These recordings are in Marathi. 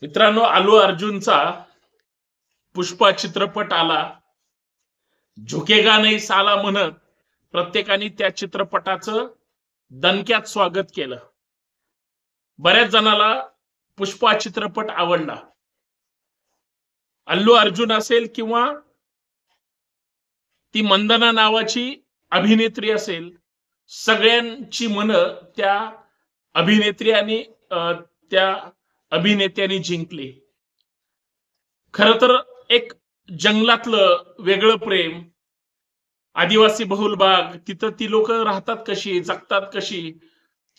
मित्रांनो, अल्लू अर्जुनचा पुष्पा चित्रपट आला. झुकेगा नहीं साला म्हणत प्रत्येकाने त्या चित्रपटाचं दणक्यात स्वागत केलं. बऱ्याच जणाला पुष्पा चित्रपट आवडला. अल्लू अर्जुन असेल किंवा ती मंदना नावाची अभिनेत्री असेल, सगळ्यांची मनं त्या अभिनेत्री आणि त्या अभिनेत्याने जिंकली. खरं तर एक जंगलातलं वेगळं प्रेम, आदिवासी बहुल भाग, तिथं ती लोक राहतात कशी, जगतात कशी,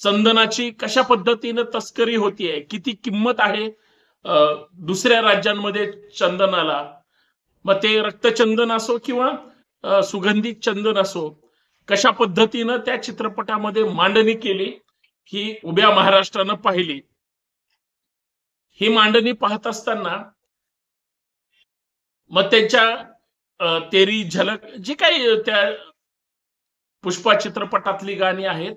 चंदनाची कशा पद्धतीनं तस्करी होतीये, किती किंमत आहे दुसऱ्या राज्यांमध्ये चंदनाला, मग ते रक्तचंदन असो किंवा सुगंधित चंदन असो, कशा पद्धतीनं त्या चित्रपटामध्ये मांडणी केली ही उभ्या महाराष्ट्रानं पाहिली. ही मांडणी पाहत असताना मग त्यांच्या तेरी झलक जी काही त्या पुष्पा चित्रपटातली गाणी आहेत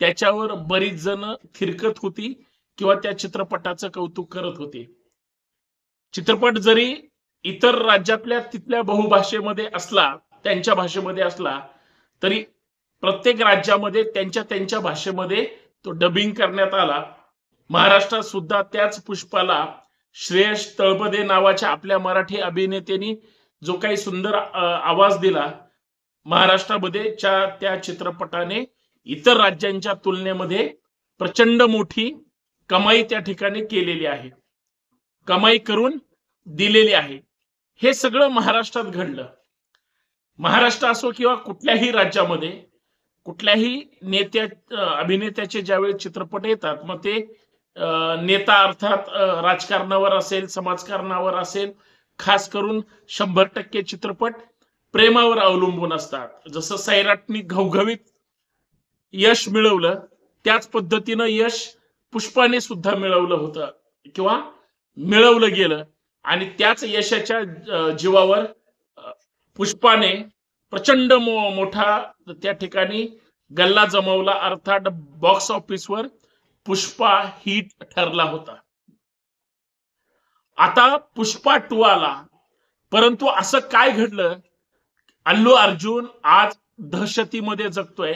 त्याच्यावर बरीच जण थिरकत होती किंवा त्या चित्रपटाचं कौतुक करत होते. चित्रपट जरी इतर राज्यातल्या तिथल्या बहुभाषेमध्ये असला, त्यांच्या भाषेमध्ये असला, तरी प्रत्येक राज्यामध्ये त्यांच्या त्यांच्या भाषेमध्ये तो डबिंग करण्यात आला. महाराष्ट्रात सुद्धा त्याच पुष्पाला श्रेयस तळपदे नावाच्या आपल्या मराठी अभिनेत्याने जो काही सुंदर आवाज दिला, महाराष्ट्रामध्ये त्या चित्रपटाने इतर राज्यांच्या तुलनेमध्ये प्रचंड मोठी कमाई त्या ठिकाणी केलेली आहे, कमाई करून दिलेली आहे. हे सगळं महाराष्ट्रात घडलं. महाराष्ट्र असो किंवा कुठल्याही राज्यामध्ये कुठल्याही अभिनेत्याचे ज्यावेळी चित्रपट येतात, मग ते नेता अर्थात राजकारणावर असेल, समाजकारणावर असेल, खास करून 100% चित्रपट प्रेमावर अवलंबून असतात. जसं सैराटनी घवघवीत यश मिळवलं, त्याच पद्धतीनं यश पुष्पाने सुद्धा मिळवलं होतं किंवा मिळवलं गेलं. आणि त्याच यशाच्या जीवावर पुष्पाने प्रचंड मोठा त्या ठिकाणी गल्ला जमवला, अर्थात बॉक्स ऑफिसवर पुष्पा हिट ठरला होता. आता पुष्पा 2 आला, परंतु असं काय घडलं, अल्लू अर्जुन आज दहशतीमध्ये जगतोय.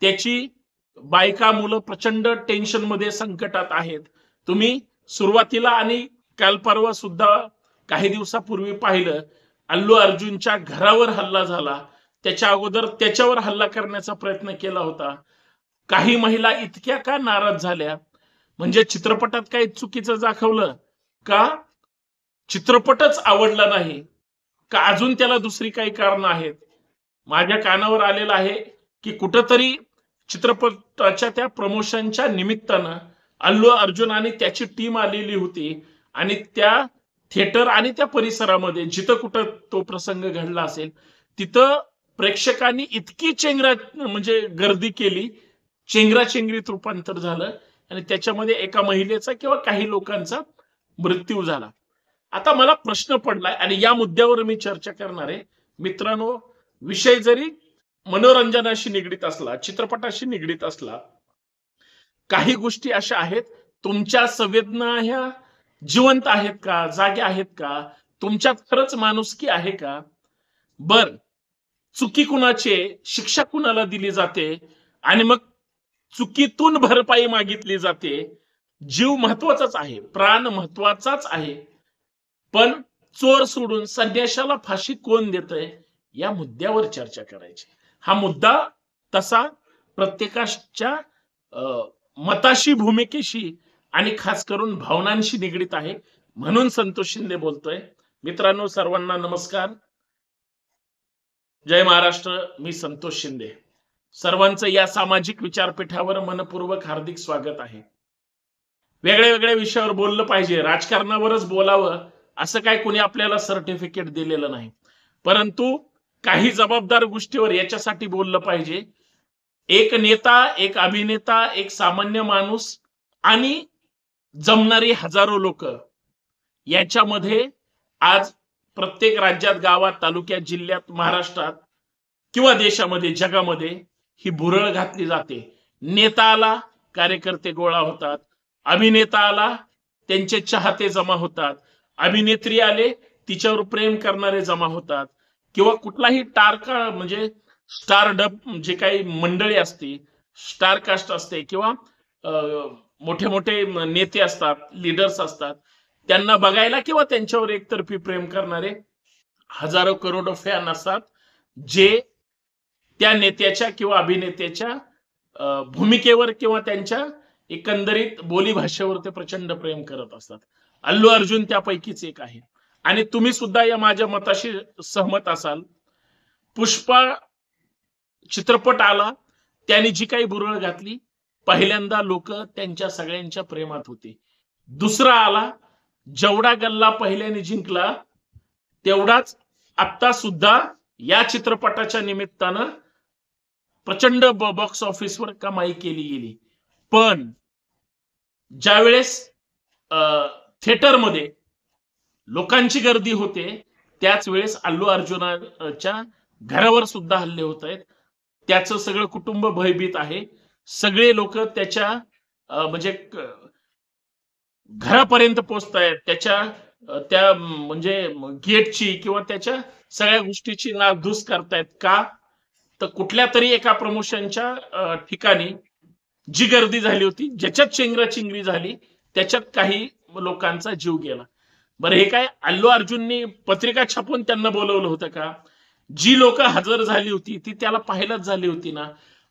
त्याची बायका मुलं प्रचंड टेन्शन मध्ये, संकटात आहेत. तुम्ही सुरुवातीला आणि काल परवा सुद्धा काही दिवसापूर्वी पाहिलं, अल्लू अर्जुनच्या घरावर हल्ला झाला. त्याच्या अगोदर त्याच्यावर हल्ला करण्याचा प्रयत्न केला होता. काही महिला इतक्या का नाराज झाल्या, म्हणजे चित्रपटात काही चुकीचं दाखवलं का, चित्रपटच आवडला नाही का, अजून त्याला दुसरी काही कारण आहेत. माझ्या कानावर आलेलं आहे की कुठंतरी चित्रपटाच्या त्या प्रमोशनच्या निमित्तानं अल्लू अर्जुन आणि त्याची टीम आलेली होती आणि त्या थिएटर आणि त्या परिसरामध्ये जिथं कुठं तो प्रसंग घडला असेल तिथं प्रेक्षकांनी इतकी म्हणजे गर्दी केली, चेंगराचेंगरीत रूपांतर झालं आणि त्याच्यामध्ये एका महिलेचा किंवा काही लोकांचा मृत्यू झाला. आता मला प्रश्न पडलाय आणि या मुद्द्यावर मी चर्चा करणार आहे. मित्रांनो, विषय जरी मनोरंजनाशी निगडीत असला, चित्रपटाशी निगडीत असला, काही गोष्टी अशा आहेत, तुमच्या संवेदना ह्या जिवंत आहेत का, जागे आहेत का, तुमच्यात खरंच माणुसकी आहे का? बर, चुकी कुणाचे, शिक्षा कुणाला दिली जाते आणि मग चुकीतून भरपाई मागितली जाते. जीव महत्वाचाच आहे, प्राण महत्वाचाच आहे, पण चोर सोडून संन्याशाला फाशी कोण देतंय, या मुद्द्यावर चर्चा करायची. हा मुद्दा तसा प्रत्येकाच्या मताशी, भूमिकेशी आणि खास करून भावनांशी निगडीत आहे. म्हणून संतोष शिंदे बोलतोय. मित्रांनो, सर्वांना नमस्कार, जय महाराष्ट्र. मी संतोष शिंदे. सर्वांचं या सामाजिक विचारपीठावर मनपूर्वक हार्दिक स्वागत आहे. वेगळ्या वेगळ्या विषयावर बोललं पाहिजे, राजकारणावरच बोलावं असं काय कोणी आपल्याला सर्टिफिकेट दिलेलं नाही, परंतु काही जबाबदार गोष्टीवर याच्यासाठी बोललं पाहिजे. एक नेता, एक अभिनेता, एक सामान्य माणूस आणि जमणारी हजारो लोक, याच्यामध्ये आज प्रत्येक राज्यात, गावात, तालुक्यात, जिल्ह्यात, महाराष्ट्रात किंवा देशामध्ये, जगामध्ये ही भुरळ घातली जाते. नेता आला, कार्यकर्ते गोळा होतात, अभिनेता आला, त्यांचे चाहते जमा होतात, अभिनेत्री आले तिच्यावर प्रेम करणारे जमा होतात, किंवा कुठलाही टारका म्हणजे स्टारडप जे काही मंडळी असते, स्टार कास्ट असते, किंवा मोठे मोठे नेते असतात, लीडर्स असतात, त्यांना बघायला किंवा त्यांच्यावर एकतर्फी प्रेम करणारे हजारो करोडो फॅन असतात, जे त्या नेत्याच्या किंवा अभिनेत्याच्या भूमिकेवर किंवा त्यांच्या एकंदरीत बोलीभाषेवर ते प्रचंड प्रेम करत असतात. अल्लू अर्जुन त्यापैकीच एक आहे. आणि तुम्ही सुद्धा या माझ्या मताशी सहमत असाल. पुष्पा चित्रपट आला, त्याने जी काही बुरळ घातली, पहिल्यांदा लोक त्यांच्या सगळ्यांच्या प्रेमात होते. दुसरा आला, जेवढा गल्ला पहिल्याने जिंकला तेवढाच आता सुद्धा या चित्रपटाच्या निमित्तानं प्रचंड बॉक्स ऑफिसवर कमाई केली गेली. पण ज्यावेळेस थिएटरमध्ये लोकांची गर्दी होते, त्याच वेळेस अल्लू अर्जुनाच्या घरावर सुद्धा हल्ले होत आहेत. त्याचं सगळं कुटुंब भयभीत आहे. सगळे लोक त्याच्या म्हणजे घरापर्यंत पोहोचतायत, त्याच्या त्या म्हणजे गेटची किंवा त्याच्या सगळ्या गोष्टीची नासधूस करतायत. का तर कुठल्या तरी एका प्रमोशनच्या ठिकाणी जी गर्दी झाली होती, ज्याच्यात चेंगराचेंगरी झाली, त्याच्यात काही लोकांचा जीव गेला. बरं, हे काय अल्लू अर्जुननी पत्रिका छापून त्यांना बोलवलं होतं का? जी लोक हजर झाली होती ती त्याला पाहायलाच झाली होती ना.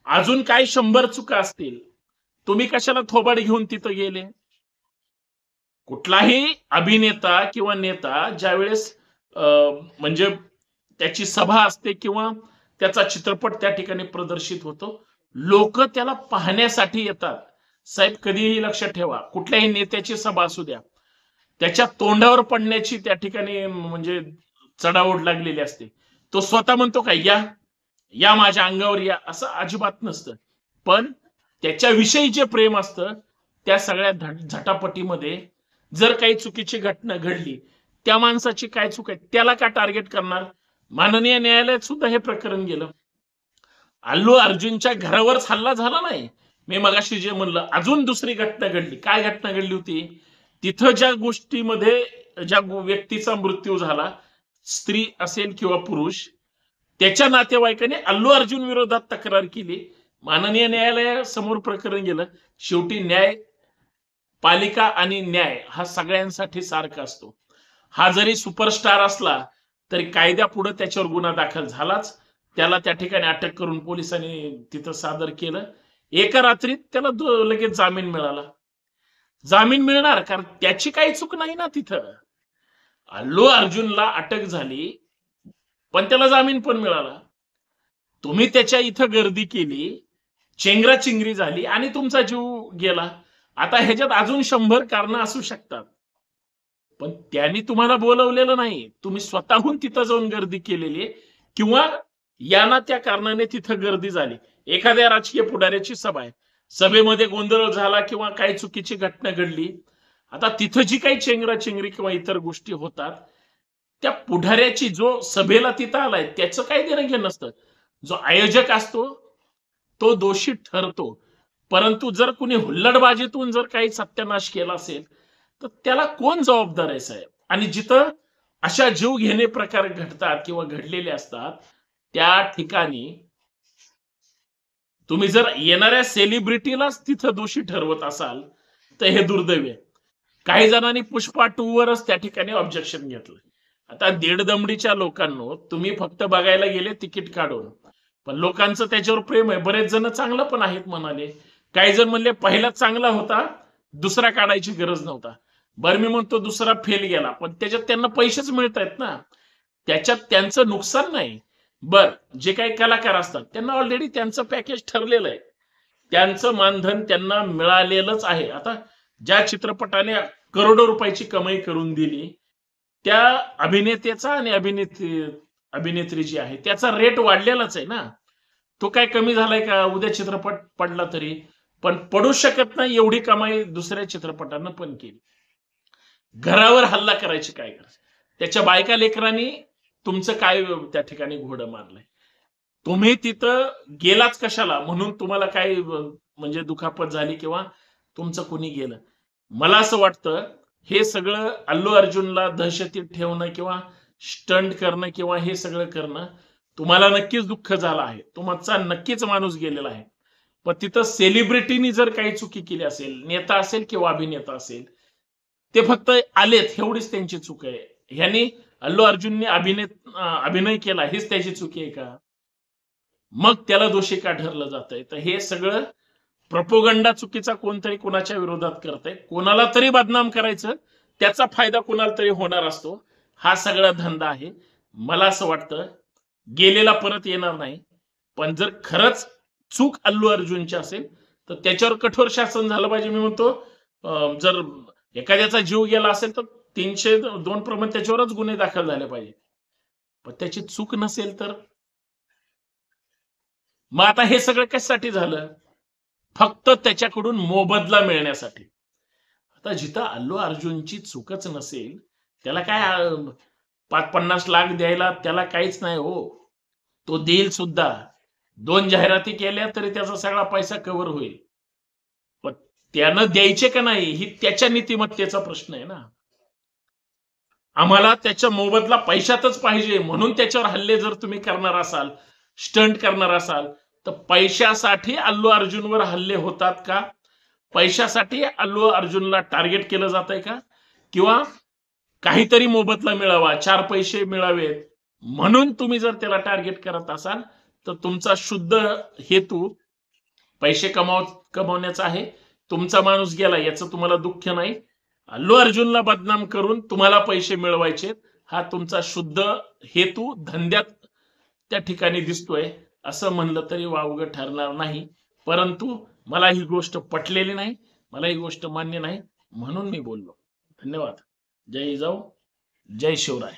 अजून काय 100 चुका असतील, तुम्ही कशाला थोबाड घेऊन तिथं गेले? कुठलाही अभिनेता किंवा नेता ज्यावेळेस म्हणजे त्याची सभा असते किंवा त्याचा चित्रपट त्या ठिकाणी प्रदर्शित होतो, लोक त्याला पाहण्यासाठी येतात. साहेब, कधीही लक्षात ठेवा, कुठल्याही नेत्याची सभा असू द्या, त्याच्या तोंडावर पडण्याची त्या ठिकाणी म्हणजे चढाओढ लागलेली असते. तो स्वतः म्हणतो का या या माझ्या अंगावर या, असं अजिबात नसतं. पण त्याच्याविषयी जे प्रेम असतं, त्या सगळ्या झटापटीमध्ये जर काही चुकीची घटना घडली, त्या माणसाची काय चूक आहे, त्याला का टार्गेट करणार? माननीय न्यायालयात सुद्धा हे प्रकरण गेलं. अल्लू अर्जुनच्या घरावरच हल्ला झाला नाही. मी मगाशी जे म्हणलं, अजून दुसरी घटना घडली. काय घटना घडली होती? तिथं ज्या गोष्टीमध्ये ज्या व्यक्तीचा मृत्यू झाला, स्त्री असेल किंवा पुरुष, त्याच्या नातेवाईकाने अल्लू अर्जुन विरोधात तक्रार केली. माननीय न्यायालयासमोर प्रकरण गेलं. शेवटी न्याय पालिका आणि न्याय हा सगळ्यांसाठी सारखा असतो. हा जरी सुपरस्टार असला तरी कायद्यापुढे त्याच्यावर गुन्हा दाखल झालाच. त्याला त्या ठिकाणी अटक करून पोलिसांनी तिथं सादर केलं. एका रात्रीत त्याला लगेच जामीन मिळाला. जामीन मिळणार कारण त्याची काही चूक नाही ना तिथं. अल्लू अर्जुनला अटक झाली पण त्याला जामीन पण मिळाला. तुम्ही त्याच्या इथं गर्दी केली, चेंगराचेंगरी झाली आणि तुमचा जीव गेला. आता ह्याच्यात अजून 100 कारणं असू शकतात, पण त्यांनी तुम्हाला बोलवलेलं नाही. तुम्ही स्वतःहून तिथं जाऊन गर्दी केलेली, किंवा याना त्या कारणाने तिथं गर्दी झाली. एखाद्या राजकीय पुढाऱ्याची सभा आहे, सभेमध्ये गोंधळ झाला किंवा काही चुकीची घटना घडली. आता तिथं जी काही चेंगराचेंगरी किंवा इतर गोष्टी होतात, त्या पुढाऱ्याची, जो सभेला तिथं आलाय, त्याचं काही देणं घेणं नसतं. जो आयोजक असतो तो दोषी ठरतो. परंतु जर कुणी हुल्लडबाजीतून जर काही सत्यानाश केला असेल तर त्याला कोण जबाबदार आहे साहेब? आणि जिथं अशा जीव घेणे प्रकार घडतात किंवा घडलेले असतात, त्या ठिकाणी तुम्ही जर येणाऱ्या सेलिब्रिटीलाच तिथं दोषी ठरवत असाल तर हे दुर्दैव आहे. काही जणांनी पुष्पा 2 वरच त्या ठिकाणी ऑब्जेक्शन घेतलं. आता दीडदमडीच्या लोकांनो, तुम्ही फक्त बघायला गेले तिकीट काढून, पण लोकांचं त्याच्यावर प्रेम आहे. बरेच जण चांगलं पण आहेत म्हणाले. काही जण म्हणले पहिला चांगला होता, दुसरा काढायची गरज नव्हता. बरं, मी म्हणतो दुसरा फेल गेला, पण त्याच्यात त्यांना पैसेच मिळत आहेत ना, त्याच्यात त्यांचं नुकसान नाही. बर, जे काही कलाकार असतात त्यांना ऑलरेडी त्यांचं पॅकेज ठरलेलं आहे, त्यांचं मानधन त्यांना मिळालेलंच आहे. आता ज्या चित्रपटाने करोडो रुपयाची कमाई करून दिली, त्या अभिनेत्याचा आणि अभिनेत्री जी आहे त्याचा रेट वाढलेलाच आहे ना. तो काय कमी झालाय का? उद्या चित्रपट पडला तरी, पण पडू शकत नाही एवढी कमाई दुसऱ्या चित्रपटानं पण केली. घरावर हल्ला करायची काय गरज? त्याच्या बायका लेकरांनी तुमचं काय त्या ठिकाणी घोडं मारलंय? तुम्ही तिथं गेलाच कशाला? म्हणून तुम्हाला काय म्हणजे दुखापत झाली किंवा तुमचं कोणी गेलं? मला असं वाटतं हे सगळं अल्लू अर्जुनला दहशतीत ठेवणं किंवा स्टंट करणं किंवा हे सगळं करणं तुम्हाला नक्कीच दुःख झालं आहे. तुमचा नक्कीच माणूस गेलेला आहे. पण तिथं सेलिब्रिटीनी जर काही चुकी केली असेल, नेता असेल किंवा अभिनेता असेल, ते फक्त आलेत एवढीच त्यांची चूक आहे. ह्यांनी अल्लू अर्जुनने अभिनय केला हेच त्याची चुकी आहे का? मग त्याला दोषी का ठरलं जातंय? तर हे सगळं प्रोपोगंडा चुकीचा कोणतरी कोणाच्या विरोधात करतंय. कोणाला तरी बदनाम करायचं, त्याचा फायदा कोणाला तरी होणार असतो. हा सगळा धंदा आहे. मला असं वाटतं गेलेला परत येणार नाही. पण जर खरंच चूक अल्लू अर्जुनची असेल तर त्याच्यावर कठोर शासन झालं पाहिजे. मी म्हणतो जर एखाद्याचा जीव गेला असेल तर 302 प्रमाणे त्याच्यावरच गुन्हे दाखल झाले पाहिजे. पण त्याची चूक नसेल तर मग आता हे सगळं कशासाठी झालं? फक्त त्याच्याकडून मोबदला मिळण्यासाठी. आता जिथं अल्लू अर्जुनची चूकच नसेल, त्याला काय 50 लाख द्यायला त्याला काहीच नाही हो. तो देईल सुद्धा. 2 जाहिराती केल्या तरी त्याचा सगळा पैसा कव्हर होईल. पण त्यानं द्यायचे का नाही ही त्याच्या नीतिमत्तेचा प्रश्न आहे ना. आम्हाला त्याच्या मोबदला पैशातच पाहिजे म्हणून त्याच्यावर हल्ले जर तुम्ही करणार असाल, स्टंट करणार असाल, तर पैशासाठी अल्लू अर्जुनवर हल्ले होतात का? पैशासाठी अल्लू अर्जुनला टार्गेट केलं जातंय का? किंवा काहीतरी मोबदला मिळावा, 4 पैसे मिळावेत म्हणून तुम्ही जर त्याला टार्गेट करत असाल तर तुमचा शुद्ध हेतू पैसे कमवण्याचा आहे. तुमचा माणूस गेला याचं तुम्हाला दुःख नाही. अल्लू अर्जुनला बदनाम करून तुम्हाला पैसे मिळवायचे हा तुमचा शुद्ध हेतू धंद्यात त्या ठिकाणी दिसतोय. असं म्हणलं तरी वावगं ठरणार नाही. परंतु मला ही गोष्ट पटलेली नाही, मला ही गोष्ट मान्य नाही म्हणून मी बोललो. धन्यवाद. जय जिजाऊ, जय शिवराय.